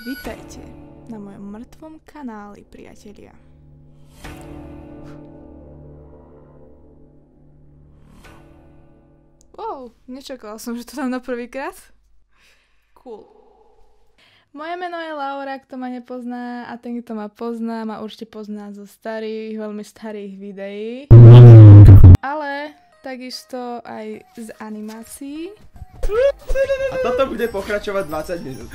Vítajte na mojom mŕtvom kanáli, priatelia. Wow, nečakala som, že to dám na prvýkrát. Cool. Moje meno je Laura, kto ma nepozná, a ten, kto ma pozná, ma určite pozná zo starých, veľmi starých videí. Ale takisto aj z animácií. A toto bude pokračovať 20 minút.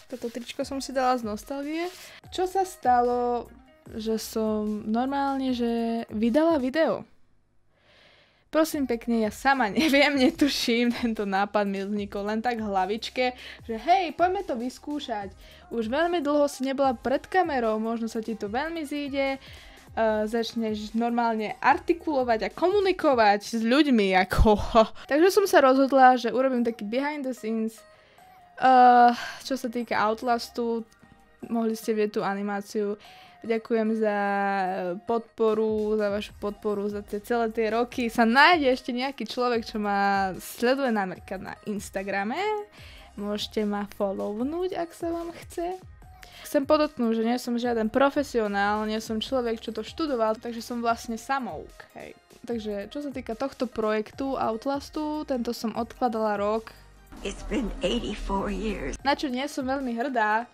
Toto tričko som si dala z nostalgie. Čo sa stalo, že som normálne, že vydala video? Prosím pekne, ja sama neviem, netuším, tento nápad mi vznikol len tak v hlavičke, že hej, poďme to vyskúšať. Už veľmi dlho si nebola pred kamerou, možno sa ti to veľmi zíde, začneš normálne artikulovať a komunikovať s ľuďmi, ako. Takže som sa rozhodla, že urobím taký behind the scenes. Čo sa týka Outlastu, mohli ste vidieť tú animáciu. Ďakujem za podporu, za vašu podporu, za celé tie roky. Sa nájde ešte nejaký človek, čo ma sleduje napríklad na Instagrame. Môžete ma follownúť, ak sa vám chce. Chcem podotknúť, že nie som žiaden profesionál, nie som človek, čo to študoval, takže som vlastne samouk. Hej. Takže čo sa týka tohto projektu Outlastu, tento som odkladala rok. It's been 84 years. Na čo nie som veľmi hrdá.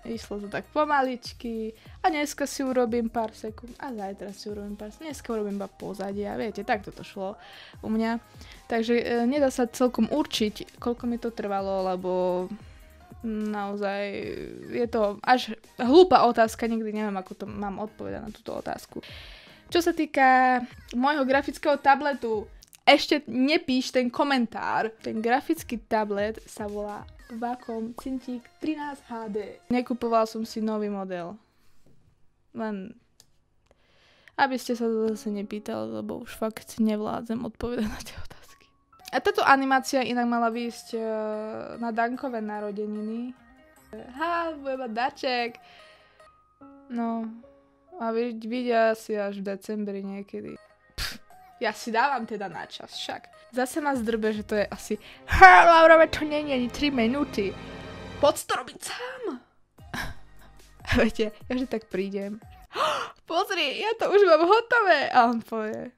Išlo to tak pomaličky a dneska si urobím pár sekúnd a zajtra si urobím pár sekúnd. Dneska urobím iba pozadia, viete, takto to šlo u mňa. Takže nedá sa celkom určiť, koľko mi to trvalo, lebo naozaj je to až hlúpa otázka, nikdy neviem, ako to mám odpovedať na túto otázku. Čo sa týka môjho grafického tabletu, ešte nepíš ten komentár. Ten grafický tablet sa volá Wacom Cintiq 13 HD. Nekupoval som si nový model. Len aby ste sa to zase nepýtali, lebo už fakt nevládzem odpovedať na tie otázky. A táto animácia inak mala výjsť na Dankové narodeniny. Bude mať darček. No, a vidia si až v decembri niekedy. Ja si dávam teda na čas, však. Zase ma zdrbe, že to je asi Laura, to nie je ani 3 minúty. Poď to robiť sám. A viete, ja že tak prídem. Pozri, ja to už mám hotové. A on povie,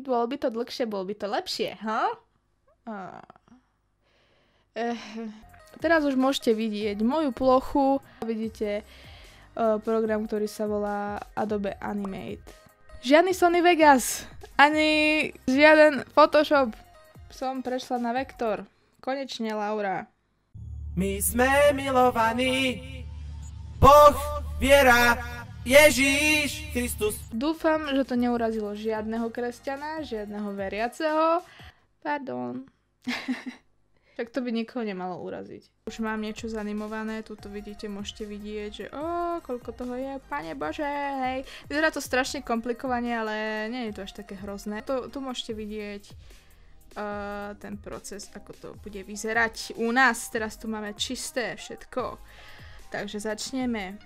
bolo by to dlhšie, bolo by to lepšie, ha? Teraz už môžete vidieť moju plochu. Vidíte program, ktorý sa volá Adobe Animate. Žiadny Sony Vegas, ani žiaden Photoshop. Som prešla na vektor. Konečne, Laura. My sme milovaní, Boh, viera, Ježíš Kristus. Dúfam, že to neurazilo žiadneho kresťana, žiadneho veriaceho. Pardon. Tak to by nikoho nemalo uraziť. Už mám niečo zanimované, tuto vidíte, môžete vidieť, že koľko toho je, Pane Bože, hej. Vyzerá to strašne komplikovane, ale nie je to až také hrozné. Tu môžete vidieť ten proces, ako to bude vyzerať u nás. Teraz tu máme čisté všetko. Takže začneme.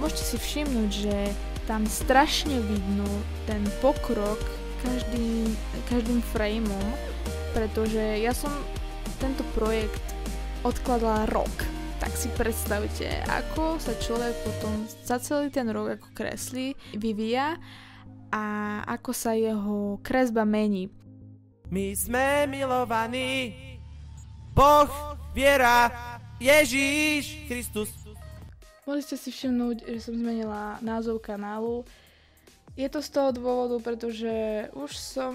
môžete si všimnúť, že tam strašne vidno ten pokrok každým frameom, pretože ja som tento projekt odkladala rok. Tak si predstavte, ako sa človek potom za celý ten rok ako kreslí, vyvíja a ako sa jeho kresba mení. My sme milovaní, Boh, viera, Ježíš Kristus. Mohli ste si všimnúť, že som zmenila názov kanálu. Je to z toho dôvodu, pretože už som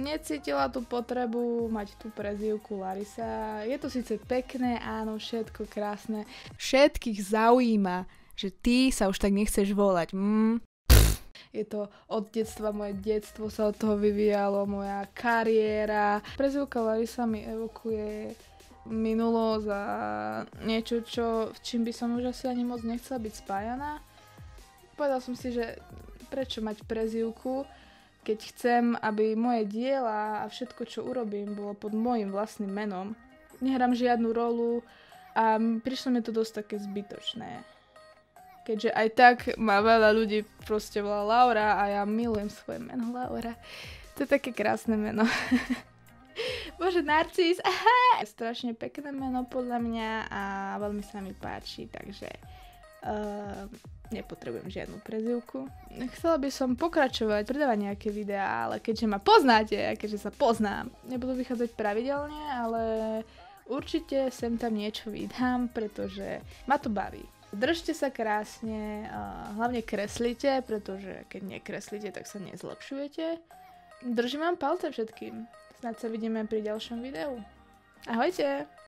necítila tú potrebu mať tú prezývku Larisa. Je to síce pekné, áno, všetko krásne. Všetkých zaujíma, že ty sa už tak nechceš volať. Je to od detstva, moje detstvo sa od toho vyvíjalo, moja kariéra. Prezývka Larisa mi evokuje minulosť a niečo, čím by som už asi ani moc nechcela byť spájaná. Povedal som si, že prečo mať prezývku, keď chcem, aby moje diela a všetko, čo urobím, bolo pod môjim vlastným menom. Nehrám žiadnu rolu a prišlo mi to dosť také zbytočné. Keďže aj tak ma veľa ľudí proste volá Laura a ja milujem svoje meno Laura. To je také krásne meno. Bože, Narcis, aha! Je strašne pekné meno podľa mňa a veľmi sa mi páči, takže nepotrebujem žiadnu prezývku. Chcela by som pokračovať, pridávať nejaké videá, ale keďže ma poznáte a keďže sa poznám, nebudú vychádzať pravidelne, ale určite sem tam niečo vydám, pretože ma to baví. Držte sa krásne, hlavne kreslite, pretože keď nekreslíte, tak sa nezlepšujete. Držím vám palce všetkým. Snáď sa vidíme pri ďalšom videu. Ahojte!